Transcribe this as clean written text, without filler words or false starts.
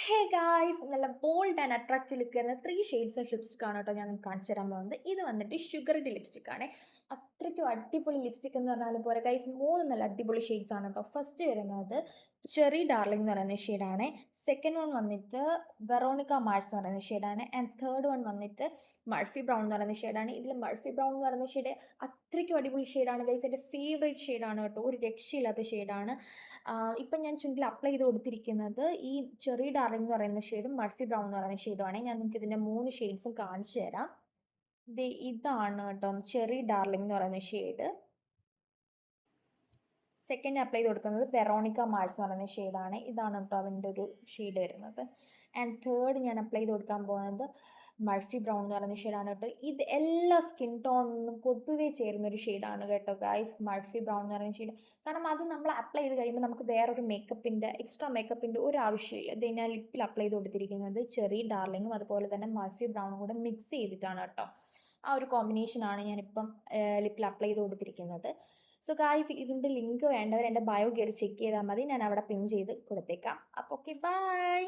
Hey guys നല്ല bold and attractive look വരുന്ന 3 shades of lipstick ആണ് കേട്ടോ ഞാൻ നിങ്ങൾക്ക് കാണിച്ചു തരാൻ പോകുന്നത്. ഇത് വന്നിട്ട് ഷുഗറിൻ്റെ ലിപ്സ്റ്റിക് ആണ്. അത്രയ്ക്കും അടിപൊളി ലിപ്സ്റ്റിക് എന്ന് പറഞ്ഞാൽ പോരെ ഗൈസ്. 3 നല്ല അടിപൊളി ഷെയ്ഡ്സ് ആണ് കേട്ടോ. ഫസ്റ്റ് വരുന്നത് ചെറി ഡാർലിംഗ് എന്ന് പറയുന്ന ഷെയ്ഡാണ്. സെക്കൻഡ് വൺ വന്നിട്ട് വെറോണിക്ക മാർസ് എന്ന് പറയുന്ന ഷെയ്ഡാണ്. ആൻഡ് തേർഡ് വൺ വന്നിട്ട് മൾഫി ബ്രൗൺ എന്ന് പറയുന്ന ഷെയ്ഡാണ്. ഇതിൽ മൾഫി ബ്രൗൺ എന്ന് പറയുന്ന ഷെയ്ഡ് അത്രയ്ക്കും അടിപൊളി ഷെയ്ഡാണ് ഗൈസ്. എൻ്റെ ഫേവറേറ്റ് ഷെയ്ഡാണ് കേട്ടോ. ഒരു രക്ഷയില്ലാത്ത ഷെയ്ഡാണ്. ഇപ്പം ഞാൻ ചുണ്ടിൽ അപ്ലൈ ചെയ്ത് കൊടുത്തിരിക്കുന്നത് ഈ ചെറി ഡാർലിംഗ് എന്ന് പറയുന്ന ഷെയ്ഡും മൾഫി ബ്രൗൺ എന്ന് പറയുന്ന ഷെയ്ഡുമാണ്. ഞാൻ നിങ്ങൾക്ക് ഇതിൻ്റെ 3 ഷെയ്ഡ്സും കാണിച്ചു തരാം. ഇതാണ് കേട്ടോ ചെറി ഡാർലിംഗ് എന്ന് പറയുന്ന ഷെയ്ഡ്. സെക്കൻഡ് അപ്ലൈ ചെയ്ത് കൊടുക്കുന്നത് വെറോണിക്ക മാർസ് എന്ന് പറയുന്ന ഷെയ്ഡാണ്. ഇതാണ് കേട്ടോ അതിൻ്റെ ഒരു ഷെയ്ഡ് വരുന്നത്. ആൻഡ് തേർഡ് ഞാൻ അപ്ലൈ ചെയ്ത് കൊടുക്കാൻ പോകുന്നത് മൾഫി ബ്രൗൺ എന്ന് പറയുന്ന ഷെയ്ഡാണ് കേട്ടോ. ഇത് എല്ലാ സ്കിൻ ടോണിനും പൊതുവേ ചേരുന്നൊരു ഷെയ്ഡാണ് കേട്ടോ ഗൈസ്, മൾഫി ബ്രൗൺ എന്ന് പറയുന്ന ഷെയ്ഡ്. കാരണം അത് നമ്മൾ അപ്ലൈ ചെയ്ത് കഴിയുമ്പോൾ നമുക്ക് വേറൊരു എക്സ്ട്രാ മേക്കപ്പിൻ്റെ ഒരു ആവശ്യമില്ല. ഇത് ഞാൻ ലിപ്പിൽ അപ്ലൈ ചെയ്ത് കൊടുത്തിരിക്കുന്നത് ചെറി ഡാർലിങ്ങും അതുപോലെ തന്നെ മൾഫി ബ്രൗണും കൂടെ മിക്സ് ചെയ്തിട്ടാണ് കേട്ടോ. ആ ഒരു കോമ്പിനേഷനാണ് ഞാനിപ്പം ലിപ്പിൽ അപ്ലൈ ചെയ്ത് കൊടുത്തിരിക്കുന്നത്. സോ ഗായ്സ്, ഇതിൻ്റെ ലിങ്ക് വേണ്ടവർ എൻ്റെ ബയോ കയറി ചെക്ക് ചെയ്താൽ മതി. ഞാൻ അവിടെ പിൻ ചെയ്ത് കൊടുത്തേക്കാം. അപ്പോൾ ഓക്കെ, ബൈ.